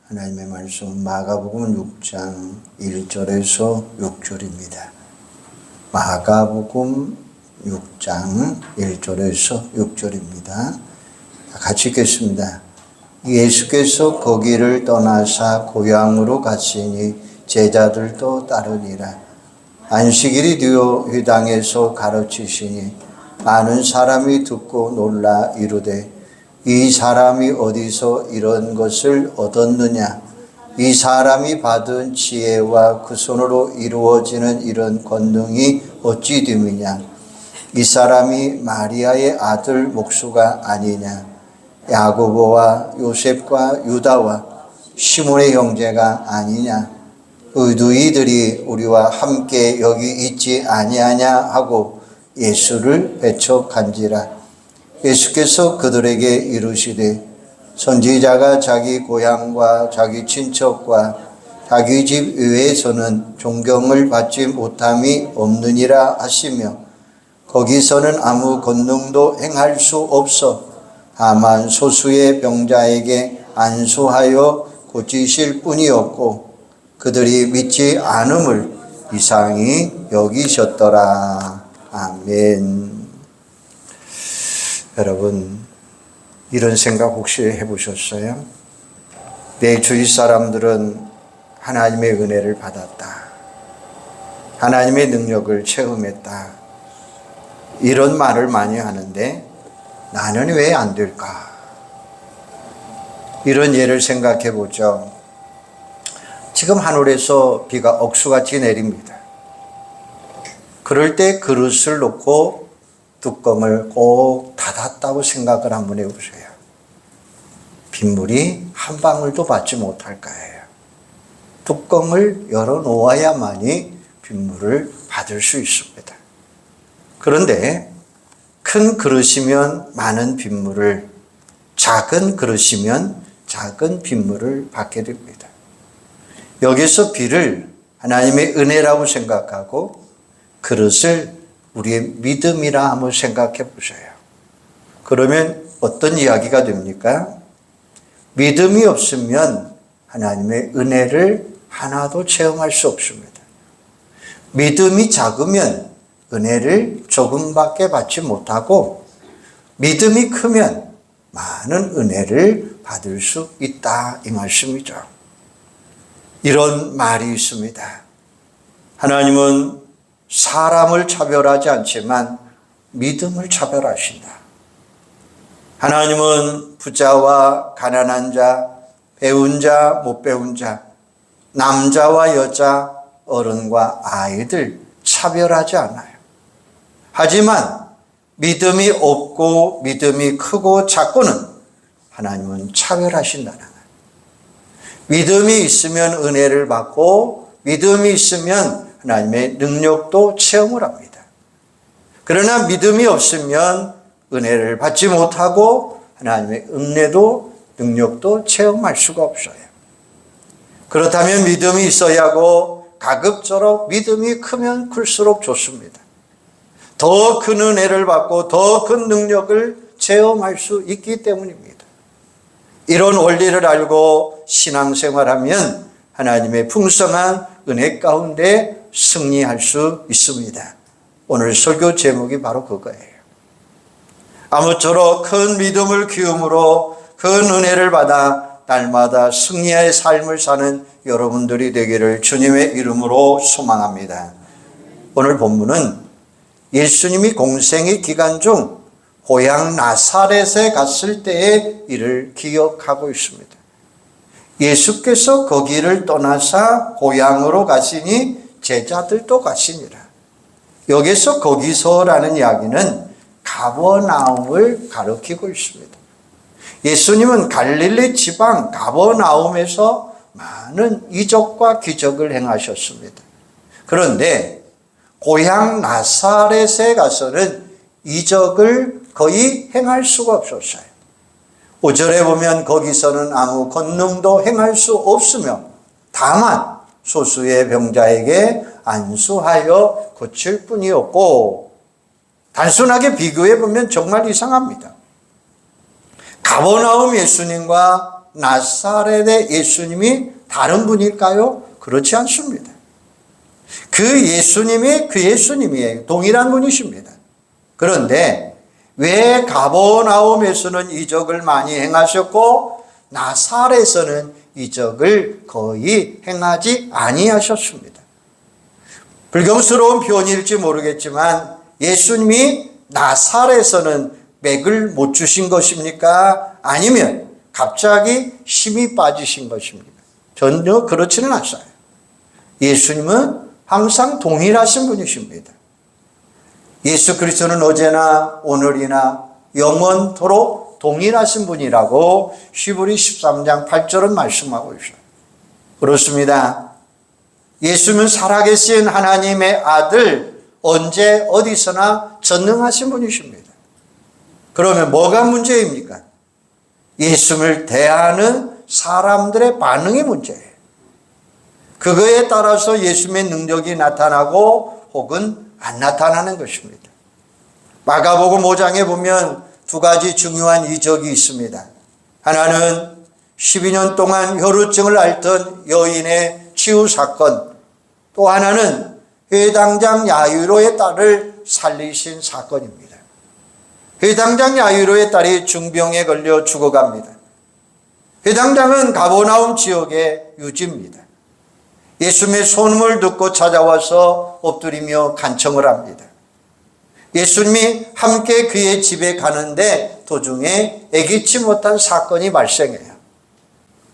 하나님의 말씀 마가복음 6장 1절에서 6절입니다. 마가복음 6장 1절에서 6절입니다. 같이 읽겠습니다. 예수께서 거기를 떠나사 고향으로 가시니 제자들도 따르니라. 안식일이 되어 회당에서 가르치시니 많은 사람이 듣고 놀라 이르되 이 사람이 어디서 이런 것을 얻었느냐? 이 사람이 받은 지혜와 그 손으로 이루어지는 이런 권능이 어찌 됨이냐? 이 사람이 마리아의 아들 목수가 아니냐? 야고보와 요셉과 유다와 시몬의 형제가 아니냐? 너희들이 우리와 함께 여기 있지 아니하냐 하고 예수를 배척한지라. 예수께서 그들에게 이르시되 선지자가 자기 고향과 자기 친척과 자기 집 외에서는 존경을 받지 못함이 없느니라 하시며 거기서는 아무 권능도 행할 수 없어 다만 소수의 병자에게 안수하여 고치실 뿐이었고 그들이 믿지 않음을 이상히 여기셨더라. 아멘. 여러분, 이런 생각 혹시 해보셨어요? 내 주위 사람들은 하나님의 은혜를 받았다. 하나님의 능력을 체험했다. 이런 말을 많이 하는데 나는 왜 안 될까? 이런 예를 생각해 보죠. 지금 하늘에서 비가 억수같이 내립니다. 그럴 때 그릇을 놓고 뚜껑을 꼭 닫았다고 생각을 한번 해보세요. 빗물이 한 방울도 받지 못할 거예요. 뚜껑을 열어놓아야만이 빗물을 받을 수 있습니다. 그런데 큰 그릇이면 많은 빗물을, 작은 그릇이면 작은 빗물을 받게 됩니다. 여기서 비를 하나님의 은혜라고 생각하고 그릇을 우리의 믿음이라 한번 생각해 보세요. 그러면 어떤 이야기가 됩니까? 믿음이 없으면 하나님의 은혜를 하나도 체험할 수 없습니다. 믿음이 작으면 은혜를 조금밖에 받지 못하고 믿음이 크면 많은 은혜를 받을 수 있다 이 말씀이죠. 이런 말이 있습니다. 하나님은 사람을 차별하지 않지만 믿음을 차별하신다. 하나님은 부자와 가난한 자, 배운 자, 못 배운 자, 남자와 여자, 어른과 아이들 차별하지 않아요. 하지만 믿음이 없고 믿음이 크고 작고는 하나님은 차별하신다는 거예요. 믿음이 있으면 은혜를 받고 믿음이 있으면 하나님의 능력도 체험을 합니다. 그러나 믿음이 없으면 은혜를 받지 못하고 하나님의 은혜도 능력도 체험할 수가 없어요. 그렇다면 믿음이 있어야 하고 가급적으로 믿음이 크면 클수록 좋습니다. 더 큰 은혜를 받고 더 큰 능력을 체험할 수 있기 때문입니다. 이런 원리를 알고 신앙생활하면 하나님의 풍성한 은혜 가운데 승리할 수 있습니다. 오늘 설교 제목이 바로 그거예요. 아무쪼록 큰 믿음을 키움으로 큰 은혜를 받아 날마다 승리의 삶을 사는 여러분들이 되기를 주님의 이름으로 소망합니다. 오늘 본문은 예수님이 공생의 기간 중 고향 나사렛에 갔을 때의 일을 기억하고 있습니다. 예수께서 거기를 떠나사 고향으로 가시니 제자들도 가시니라. 여기서 거기서라는 이야기는 가버나움을 가리키고 있습니다. 예수님은 갈릴리 지방 가버나움에서 많은 이적과 기적을 행하셨습니다. 그런데 고향 나사렛에 가서는 이적을 거의 행할 수가 없었어요. 5절에 보면 거기서는 아무 권능도 행할 수 없으며 다만 소수의 병자에게 안수하여 고칠 뿐이었고, 단순하게 비교해 보면 정말 이상합니다. 가버나움 예수님과 나사렛의 예수님이 다른 분일까요? 그렇지 않습니다. 그 예수님이 그 예수님이에요. 동일한 분이십니다. 그런데 왜 가버나움에서는 이적을 많이 행하셨고 나사렛에서는 이적을 거의 행하지 아니하셨습니다. 불경스러운 표현일지 모르겠지만 예수님이 나사렛에서는 맥을 못 주신 것입니까? 아니면 갑자기 힘이 빠지신 것입니까? 전혀 그렇지는 않아요. 예수님은 항상 동일하신 분이십니다. 예수 그리스도는 어제나 오늘이나 영원토록 동일하신 분이라고 히브리 13장 8절은 말씀하고 있어요. 그렇습니다. 예수님은 살아계신 하나님의 아들, 언제 어디서나 전능하신 분이십니다. 그러면 뭐가 문제입니까? 예수님을 대하는 사람들의 반응이 문제예요. 그거에 따라서 예수님의 능력이 나타나고 혹은 안 나타나는 것입니다. 마가복음 5장에 보면 두 가지 중요한 이적이 있습니다. 하나는 12년 동안 혈루증을 앓던 여인의 치유 사건, 또 하나는 회당장 야이로의 딸을 살리신 사건입니다. 회당장 야이로의 딸이 중병에 걸려 죽어갑니다. 회당장은 가버나움 지역의 유지입니다. 예수님의 소문을 듣고 찾아와서 엎드리며 간청을 합니다. 예수님이 함께 그의 집에 가는데 도중에 예기치 못한 사건이 발생해요.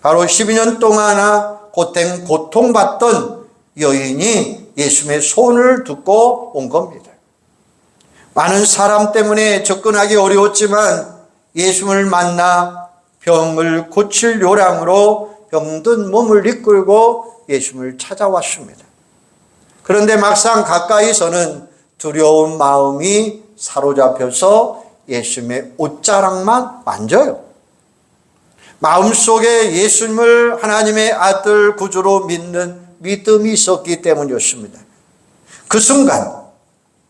바로 12년 동안 고통받던 여인이 예수님의 소원을 듣고 온 겁니다. 많은 사람 때문에 접근하기 어려웠지만 예수님을 만나 병을 고칠 요량으로 병든 몸을 이끌고 예수님을 찾아왔습니다. 그런데 막상 가까이서는 두려운 마음이 사로잡혀서 예수님의 옷자락만 만져요. 마음속에 예수님을 하나님의 아들 구주로 믿는 믿음이 있었기 때문이었습니다. 그 순간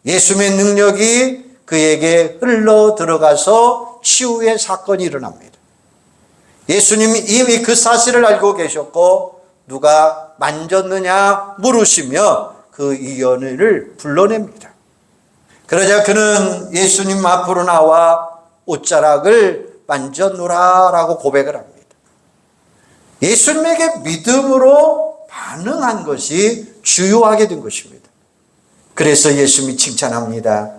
예수님의 능력이 그에게 흘러 들어가서 치유의 사건이 일어납니다. 예수님이 이미 그 사실을 알고 계셨고 누가 만졌느냐 물으시며 그 이연을 불러냅니다. 그러자 그는 예수님 앞으로 나와 옷자락을 만졌노라라고 고백을 합니다. 예수님에게 믿음으로 반응한 것이 주요하게 된 것입니다. 그래서 예수님이 칭찬합니다.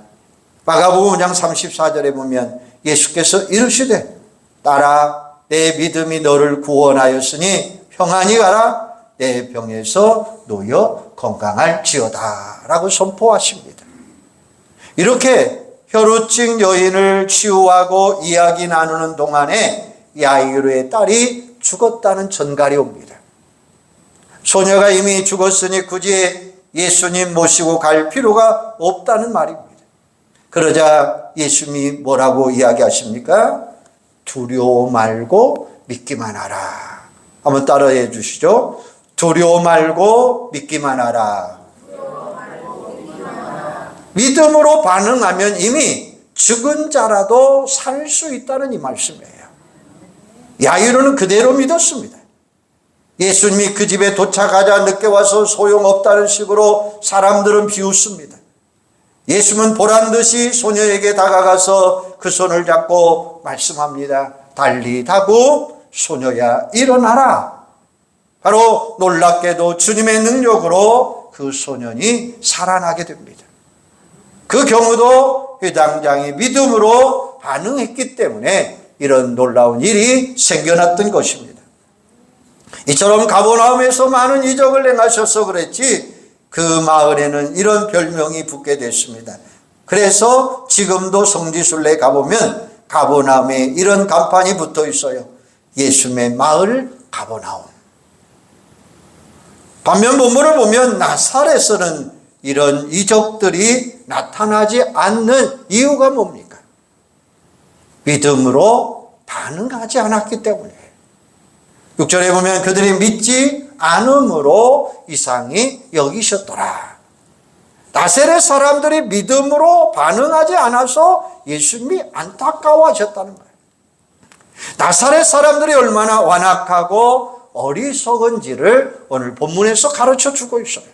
마가복음 5장 34절에 보면 예수께서 이르시되 딸아 내 믿음이 너를 구원하였으니 평안히 가라 내 병에서 놓여 건강할지어다 라고 선포하십니다. 이렇게 혈루증 여인을 치유하고 이야기 나누는 동안에 야이로의 딸이 죽었다는 전갈이 옵니다. 소녀가 이미 죽었으니 굳이 예수님 모시고 갈 필요가 없다는 말입니다. 그러자 예수님이 뭐라고 이야기하십니까? 두려워 말고 믿기만 하라. 한번 따라해 주시죠. 두려워 말고 믿기만 하라. 믿음으로 반응하면 이미 죽은 자라도 살 수 있다는 이 말씀이에요. 야이로는 그대로 믿었습니다. 예수님이 그 집에 도착하자 늦게 와서 소용없다는 식으로 사람들은 비웃습니다. 예수님은 보란듯이 소녀에게 다가가서 그 손을 잡고 말씀합니다. 달리다고 소녀야 일어나라. 바로 놀랍게도 주님의 능력으로 그 소년이 살아나게 됩니다. 그 경우도 회당장이 믿음으로 반응했기 때문에 이런 놀라운 일이 생겨났던 것입니다. 이처럼 가버나움에서 많은 이적을 행하셔서 그랬지 그 마을에는 이런 별명이 붙게 됐습니다. 그래서 지금도 성지순례에 가보면 가버나움에 이런 간판이 붙어 있어요. 예수님의 마을 가버나움. 반면 본문을 보면 나사렛에서는 이런 이적들이 나타나지 않는 이유가 뭡니까? 믿음으로 반응하지 않았기 때문이에요. 6절에 보면 그들이 믿지 않음으로 이상히 여기셨더라. 나사렛 사람들이 믿음으로 반응하지 않아서 예수님이 안타까워하셨다는 거예요. 나사렛 사람들이 얼마나 완악하고 어리석은지를 오늘 본문에서 가르쳐 주고 있어요.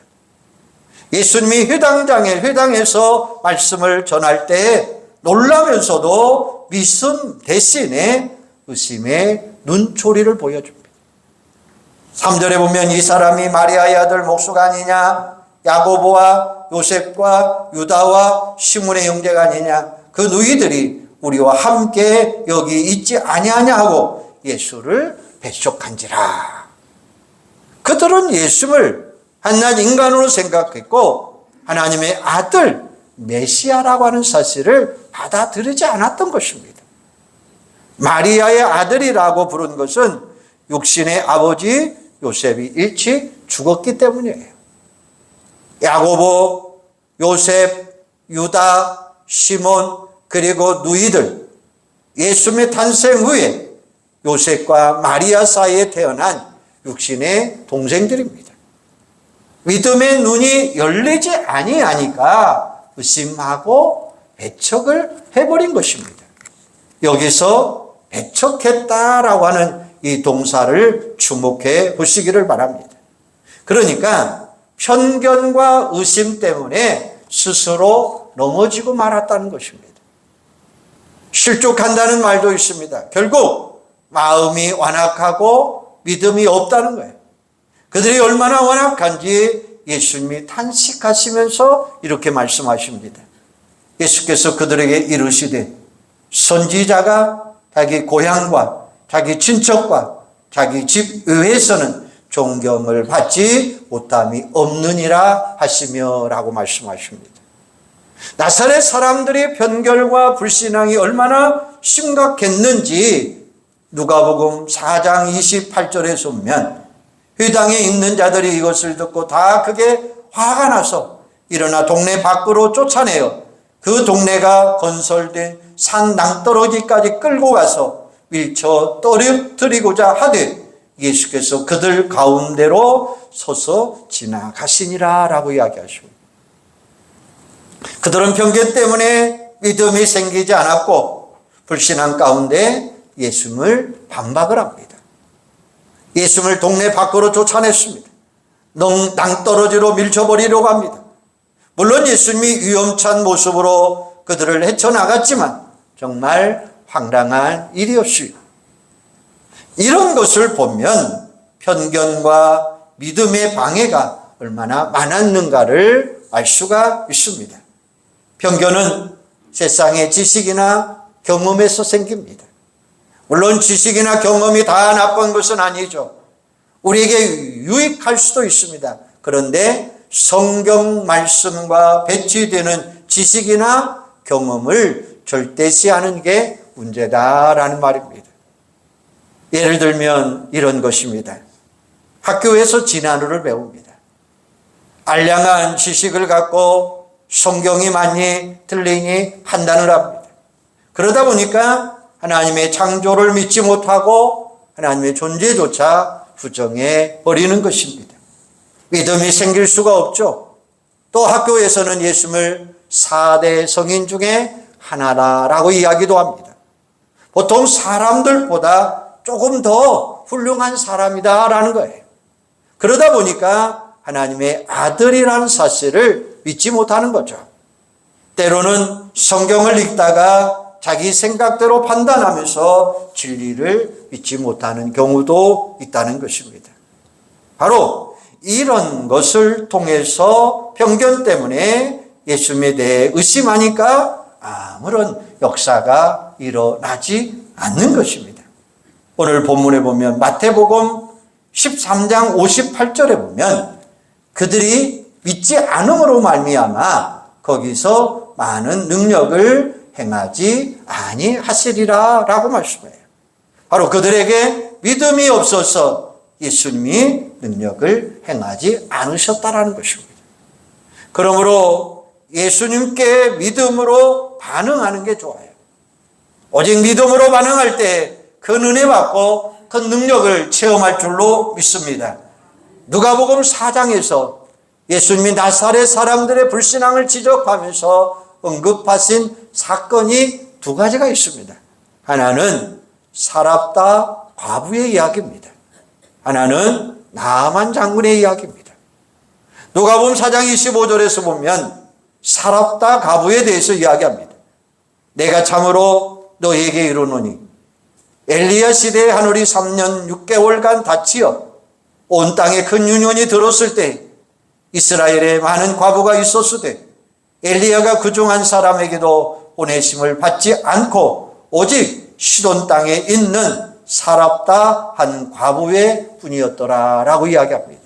예수님이 회당에서 말씀을 전할 때 놀라면서도 믿음 대신에 의심의 눈초리를 보여줍니다. 3절에 보면 이 사람이 마리아의 아들 목수가 아니냐, 야고보와 요셉과 유다와 시몬의 형제가 아니냐, 그 누이들이 우리와 함께 여기 있지 아니하냐 하고 예수를 배척한지라. 그들은 예수를 한낱 인간으로 생각했고 하나님의 아들 메시아라고 하는 사실을 받아들이지 않았던 것입니다. 마리아의 아들이라고 부른 것은 육신의 아버지 요셉이 일찍 죽었기 때문이에요. 야고보, 요셉, 유다, 시몬 그리고 누이들, 예수님의 탄생 후에 요셉과 마리아 사이에 태어난 육신의 동생들입니다. 믿음의 눈이 열리지 아니하니까 의심하고 배척을 해버린 것입니다. 여기서 배척했다라고 하는 이 동사를 주목해 보시기를 바랍니다. 그러니까 편견과 의심 때문에 스스로 넘어지고 말았다는 것입니다. 실족한다는 말도 있습니다. 결국 마음이 완악하고 믿음이 없다는 거예요. 그들이 얼마나 완악한지 예수님이 탄식하시면서 이렇게 말씀하십니다. 예수께서 그들에게 이르시되 선지자가 자기 고향과 자기 친척과 자기 집 외에서는 존경을 받지 못함이 없느니라 하시며 라고 말씀하십니다. 나사렛 사람들의 편견과 불신앙이 얼마나 심각했는지 누가복음 4장 28절에서 보면 회당에 있는 자들이 이것을 듣고 다 크게 화가 나서 일어나 동네 밖으로 쫓아내어 그 동네가 건설된 산 낭떠러지까지 끌고 가서 밀쳐 떨어뜨리고자 하되 예수께서 그들 가운데로 서서 지나가시니라 라고 이야기하십니다. 그들은 편견 때문에 믿음이 생기지 않았고 불신앙 가운데 예수님을 반박을 합니다. 예수님을 동네 밖으로 쫓아냈습니다. 낭떠러지로 밀쳐버리려고 합니다. 물론 예수님이 위험찬 모습으로 그들을 헤쳐나갔지만 정말 황당한 일이었어요. 이런 것을 보면 편견과 믿음의 방해가 얼마나 많았는가를 알 수가 있습니다. 편견은 세상의 지식이나 경험에서 생깁니다. 물론 지식이나 경험이 다 나쁜 것은 아니죠. 우리에게 유익할 수도 있습니다. 그런데 성경 말씀과 배치되는 지식이나 경험을 절대시하는 게 문제다라는 말입니다. 예를 들면 이런 것입니다. 학교에서 진화론을 배웁니다. 알량한 지식을 갖고 성경이 맞니 틀리니 판단을 합니다. 그러다 보니까 하나님의 창조를 믿지 못하고 하나님의 존재조차 부정해 버리는 것입니다. 믿음이 생길 수가 없죠. 또 학교에서는 예수님을 4대 성인 중에 하나라고 이야기도 합니다. 보통 사람들보다 조금 더 훌륭한 사람이다라는 거예요. 그러다 보니까 하나님의 아들이라는 사실을 믿지 못하는 거죠. 때로는 성경을 읽다가 자기 생각대로 판단하면서 진리를 믿지 못하는 경우도 있다는 것입니다. 바로 이런 것을 통해서 편견 때문에 예수님에 대해 의심하니까 아무런 역사가 일어나지 않는 것입니다. 오늘 본문에 보면 마태복음 13장 58절에 보면 그들이 믿지 않음으로 말미암아 거기서 많은 능력을 행하지 아니하시리라 라고 말씀해요. 바로 그들에게 믿음이 없어서 예수님이 능력을 행하지 않으셨다라는 것입니다. 그러므로 예수님께 믿음으로 반응하는 게 좋아요. 오직 믿음으로 반응할 때 그 은혜 받고 그 능력을 체험할 줄로 믿습니다. 누가복음 4장에서 예수님이 나사렛 사람들의 불신앙을 지적하면서 언급하신 사건이 두 가지가 있습니다. 하나는 사랍다 과부의 이야기입니다. 하나는 나아만 장군의 이야기입니다. 누가복음 4장 25절에서 보면 사랍다 과부에 대해서 이야기합니다. 내가 참으로 너에게 이르노니 엘리야 시대에 하늘이 3년 6개월간 닫히어 온 땅에 큰 유년이 들었을 때 이스라엘에 많은 과부가 있었으되 엘리야가 그중 한 사람에게도 보내심을 받지 않고 오직 시돈 땅에 있는 사랍다 한 과부의 뿐이었더라 라고 이야기합니다.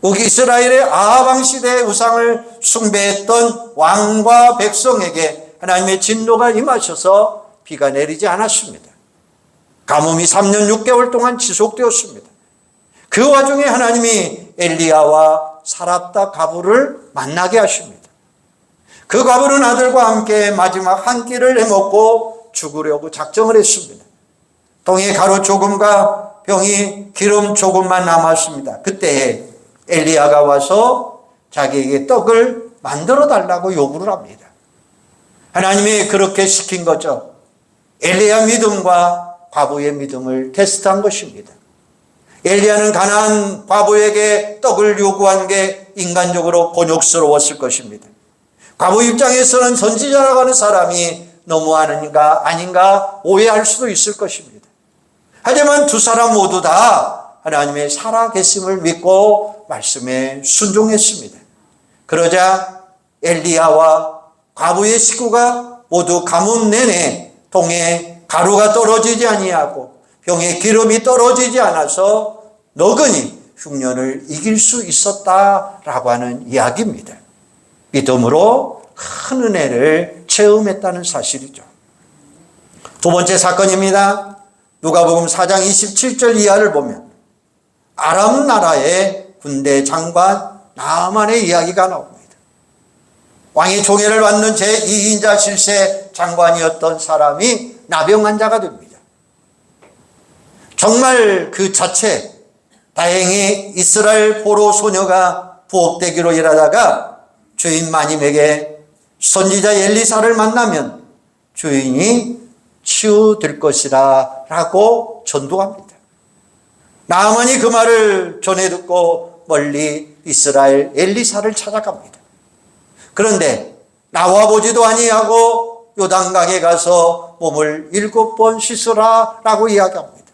이스라엘의 아합 왕 시대의 우상을 숭배했던 왕과 백성에게 하나님의 진노가 임하셔서 비가 내리지 않았습니다. 가뭄이 3년 6개월 동안 지속되었습니다. 그 와중에 하나님이 엘리야와 사랍다 과부를 만나게 하십니다. 그 과부는 아들과 함께 마지막 한 끼를 해먹고 죽으려고 작정을 했습니다. 동에 가루 조금과 병이 기름 조금만 남았습니다. 그때 엘리야가 와서 자기에게 떡을 만들어 달라고 요구를 합니다. 하나님이 그렇게 시킨 거죠. 엘리야 믿음과 과부의 믿음을 테스트한 것입니다. 엘리야는 가난한 과부에게 떡을 요구한 게 인간적으로 곤욕스러웠을 것입니다. 과부 입장에서는 선지자라고 하는 사람이 너무하는가 아닌가 오해할 수도 있을 것입니다. 하지만 두 사람 모두 다 하나님의 살아계심을 믿고 말씀에 순종했습니다. 그러자 엘리야와 과부의 식구가 모두 가뭄 내내 동에 가루가 떨어지지 아니하고 병에 기름이 떨어지지 않아서 너그니 흉년을 이길 수 있었다라고 하는 이야기입니다. 믿음으로 큰 은혜를 체험했다는 사실이죠. 두 번째 사건입니다. 누가복음 4장 27절 이하를 보면 아람 나라의 군대 장관 나아만의 이야기가 나옵니다. 왕의 총애를 받는 제2인자 실세 장관이었던 사람이 나병 환자가 됩니다. 정말 그 자체 다행히 이스라엘 포로 소녀가 부엌대기로 일하다가 주인 마님에게 선지자 엘리사를 만나면 주인이 치유될 것이라 라고 전도합니다. 나아만이 그 말을 전해 듣고 멀리 이스라엘 엘리사를 찾아갑니다. 그런데 나와 보지도 아니하고 요단강에 가서 몸을 7번 씻으라 라고 이야기합니다.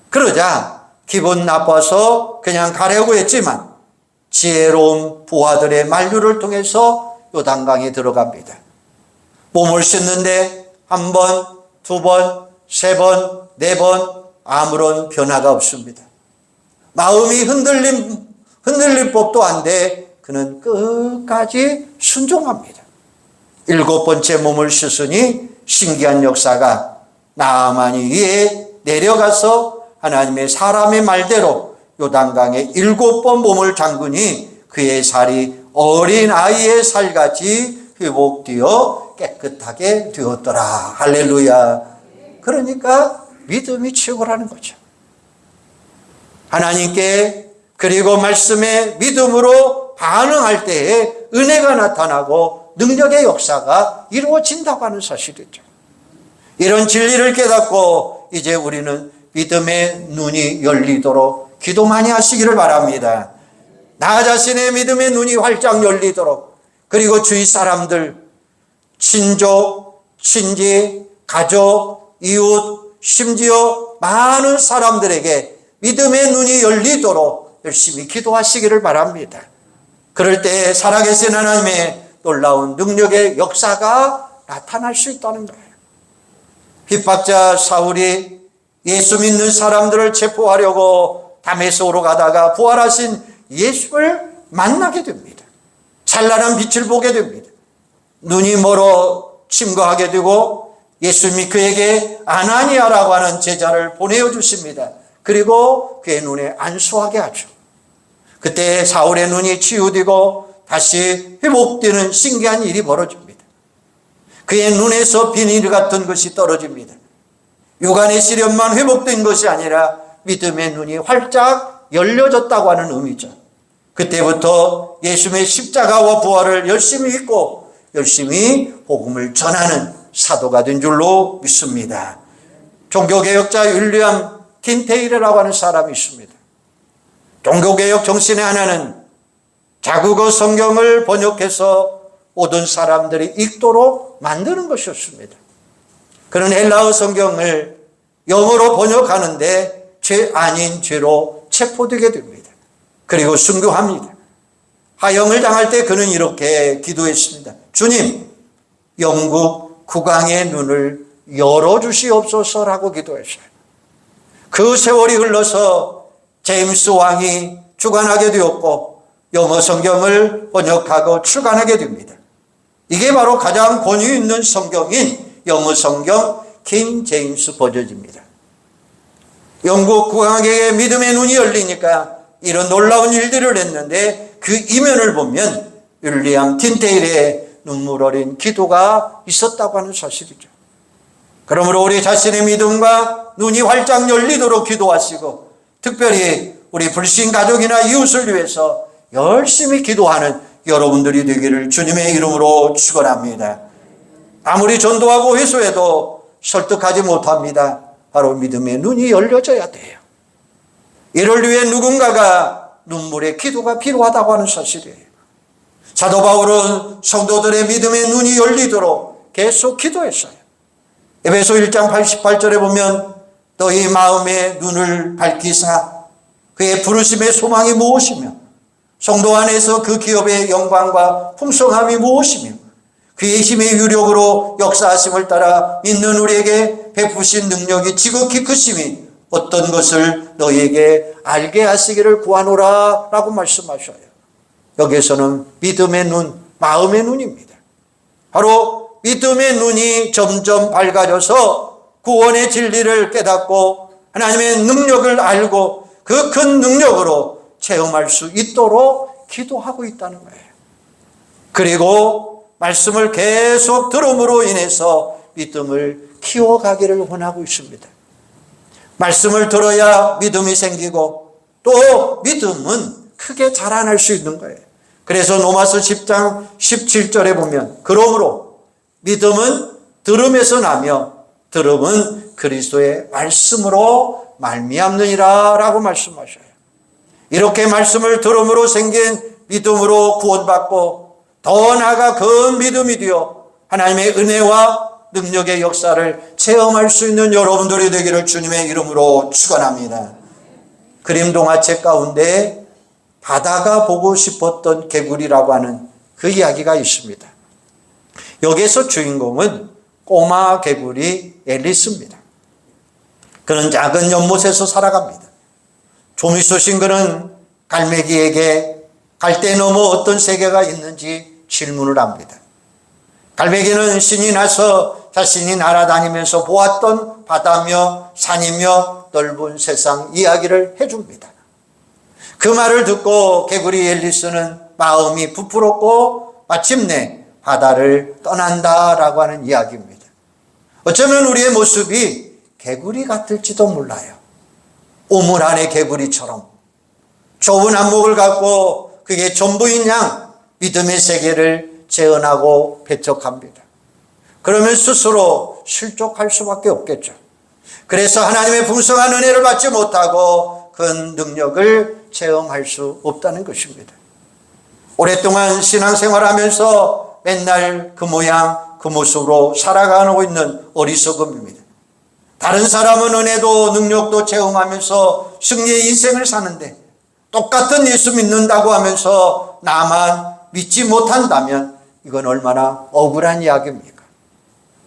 그러자 기분 나빠서 그냥 가려고 했지만 지혜로운 부하들의 만류를 통해서 요단강에 들어갑니다. 몸을 씻는데 1번, 2번, 3번, 4번 아무런 변화가 없습니다. 마음이 흔들릴 법도 한데 그는 끝까지 순종합니다. 7번째 몸을 씻으니 신기한 역사가 나아만이 위에 내려가서 하나님의 사람의 말대로 요단강에 7번 몸을 잠그니 그의 살이 어린 아이의 살같이 회복되어 깨끗하게 되었더라. 할렐루야. 그러니까 믿음이 최고라는 거죠. 하나님께 그리고 말씀에 믿음으로 반응할 때에 은혜가 나타나고 능력의 역사가 이루어진다고 하는 사실이죠. 이런 진리를 깨닫고 이제 우리는 믿음의 눈이 열리도록 기도 많이 하시기를 바랍니다. 나 자신의 믿음의 눈이 활짝 열리도록, 그리고 주위 사람들, 친족, 친지, 가족, 이웃, 심지어 많은 사람들에게 믿음의 눈이 열리도록 열심히 기도하시기를 바랍니다. 그럴 때 살아계신 하나님의 놀라운 능력의 역사가 나타날 수 있다는 거예요. 핍박자 사울이 예수 믿는 사람들을 체포하려고 다메섹으로 가다가 부활하신 예수를 만나게 됩니다. 찬란한 빛을 보게 됩니다. 눈이 멀어 침거하게 되고 예수님이 그에게 아나니아라고 하는 제자를 보내어 주십니다. 그리고 그의 눈에 안수하게 하죠. 그때 사울의 눈이 치유되고 다시 회복되는 신기한 일이 벌어집니다. 그의 눈에서 비닐 같은 것이 떨어집니다. 육안의 시련만 회복된 것이 아니라 믿음의 눈이 활짝 열려졌다고 하는 의미죠. 그때부터 예수님의 십자가와 부활을 열심히 믿고 열심히 복음을 전하는 사도가 된 줄로 믿습니다. 종교개혁자 윌리엄 틴테일이라고 하는 사람이 있습니다. 종교개혁 정신의 하나는 자국어 성경을 번역해서 모든 사람들이 읽도록 만드는 것이었습니다. 그는 헬라어 성경을 영어로 번역하는데 죄 아닌 죄로 체포되게 됩니다. 그리고 순교합니다. 하형을 당할 때 그는 이렇게 기도했습니다. 주님, 영국 국왕의 눈을 열어주시옵소서라고 기도했어요. 그 세월이 흘러서 제임스 왕이 주관하게 되었고 영어 성경을 번역하고 출간하게 됩니다. 이게 바로 가장 권위 있는 성경인 영어 성경 킹 제임스 버전입니다. 영국 국왕에게 믿음의 눈이 열리니까 이런 놀라운 일들을 했는데 그 이면을 보면 윌리엄 틴테일의 눈물 어린 기도가 있었다고 하는 사실이죠. 그러므로 우리 자신의 믿음과 눈이 활짝 열리도록 기도하시고 특별히 우리 불신 가족이나 이웃을 위해서 열심히 기도하는 여러분들이 되기를 주님의 이름으로 축원합니다. 아무리 전도하고 회소해도 설득하지 못합니다. 바로 믿음의 눈이 열려져야 돼요. 이를 위해 누군가가 눈물의 기도가 필요하다고 하는 사실이에요. 사도 바울은 성도들의 믿음의 눈이 열리도록 계속 기도했어요. 에베소 1장 88절에 보면 너희 마음의 눈을 밝히사 그의 부르심의 소망이 무엇이며 성도 안에서 그 기업의 영광과 풍성함이 무엇이며 그의 힘의 유력으로 역사하심을 따라 믿는 우리에게 베푸신 능력이 지극히 크심이 어떤 것을 너희에게 알게 하시기를 구하노라 라고 말씀하셔요. 여기에서는 믿음의 눈, 마음의 눈입니다. 바로 믿음의 눈이 점점 밝아져서 구원의 진리를 깨닫고 하나님의 능력을 알고 그 큰 능력으로 체험할 수 있도록 기도하고 있다는 거예요. 그리고 말씀을 계속 들음으로 인해서 믿음을 키워가기를 원하고 있습니다. 말씀을 들어야 믿음이 생기고 또 믿음은 크게 자라날 수 있는 거예요. 그래서 로마서 10장 17절에 보면 그러므로 믿음은 들음에서 나며 들음은 그리스도의 말씀으로 말미암느니라 라고 말씀하셔요. 이렇게 말씀을 들음으로 생긴 믿음으로 구원받고 더 나아가 그 믿음이 되어 하나님의 은혜와 능력의 역사를 체험할 수 있는 여러분들이 되기를 주님의 이름으로 축원합니다. 그림 동화책 가운데 바다가 보고 싶었던 개구리라고 하는 그 이야기가 있습니다. 여기에서 주인공은 꼬마 개구리 앨리스입니다. 그는 작은 연못에서 살아갑니다. 좀 있으신 그는 갈매기에게 갈대 너머 어떤 세계가 있는지 질문을 합니다. 갈매기는 신이 나서 자신이 날아다니면서 보았던 바다며 산이며 넓은 세상 이야기를 해줍니다. 그 말을 듣고 개구리 앨리스는 마음이 부풀었고 마침내 바다를 떠난다라고 하는 이야기입니다. 어쩌면 우리의 모습이 개구리 같을지도 몰라요. 우물 안의 개구리처럼 좁은 안목을 갖고 그게 전부인 양 믿음의 세계를 재현하고 배척합니다. 그러면 스스로 실족할 수밖에 없겠죠. 그래서 하나님의 풍성한 은혜를 받지 못하고 그 능력을 체험할 수 없다는 것입니다. 오랫동안 신앙생활하면서 맨날 그 모양 그 모습으로 살아가고 있는 어리석음입니다. 다른 사람은 은혜도 능력도 체험하면서 승리의 인생을 사는데 똑같은 예수 믿는다고 하면서 나만 믿지 못한다면 이건 얼마나 억울한 이야기입니까?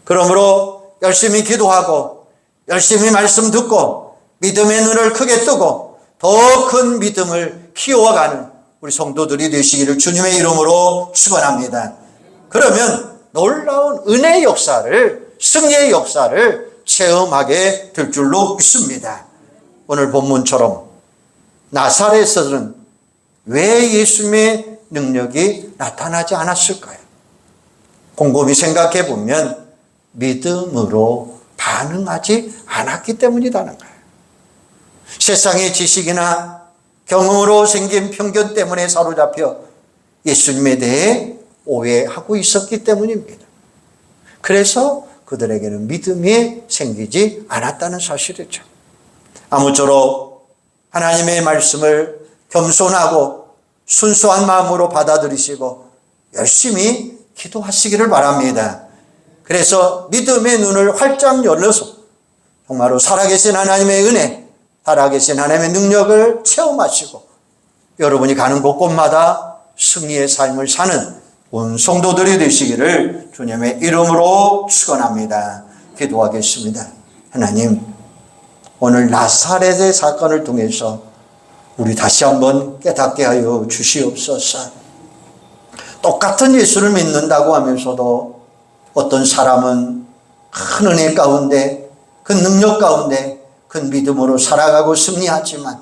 그러므로 열심히 기도하고 열심히 말씀 듣고 믿음의 눈을 크게 뜨고 더 큰 믿음을 키워가는 우리 성도들이 되시기를 주님의 이름으로 축원합니다. 그러면 놀라운 은혜의 역사를, 승리의 역사를 체험하게 될 줄로 믿습니다. 오늘 본문처럼 나사렛에서는 왜 예수님의 능력이 나타나지 않았을까요? 곰곰이 생각해 보면 믿음으로 반응하지 않았기 때문이라는 거예요. 세상의 지식이나 경험으로 생긴 편견 때문에 사로잡혀 예수님에 대해 오해하고 있었기 때문입니다. 그래서 그들에게는 믿음이 생기지 않았다는 사실이죠. 아무쪼록 하나님의 말씀을 겸손하고 순수한 마음으로 받아들이시고 열심히 기도하시기를 바랍니다. 그래서 믿음의 눈을 활짝 열어서 정말로 살아계신 하나님의 은혜, 살아계신 하나님의 능력을 체험하시고 여러분이 가는 곳곳마다 승리의 삶을 사는 온 성도들이 되시기를 주님의 이름으로 축원합니다. 기도하겠습니다. 하나님, 오늘 나사렛의 사건을 통해서 우리 다시 한번 깨닫게 하여 주시옵소서. 똑같은 예수를 믿는다고 하면서도 어떤 사람은 큰 은혜 가운데, 큰 능력 가운데, 큰 믿음으로 살아가고 승리하지만,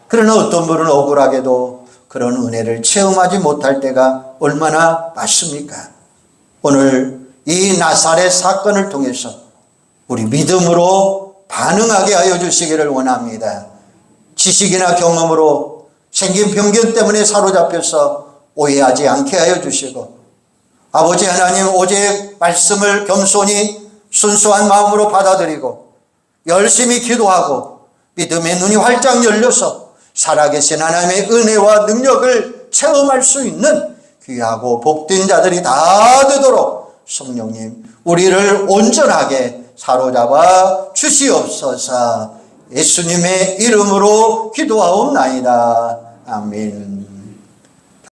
그러나 어떤 분은 억울하게도 그런 은혜를 체험하지 못할 때가 얼마나 많습니까? 오늘 이 나사렛 사건을 통해서 우리 믿음으로 반응하게 하여 주시기를 원합니다. 지식이나 경험으로 생긴 편견 때문에 사로잡혀서 오해하지 않게 하여 주시고, 아버지 하나님, 오직 말씀을 겸손히 순수한 마음으로 받아들이고 열심히 기도하고 믿음의 눈이 활짝 열려서 살아계신 하나님의 은혜와 능력을 체험할 수 있는 귀하고 복된 자들이 다 되도록 성령님, 우리를 온전하게 사로잡아 주시옵소서. 예수님의 이름으로 기도하옵나이다. 아멘.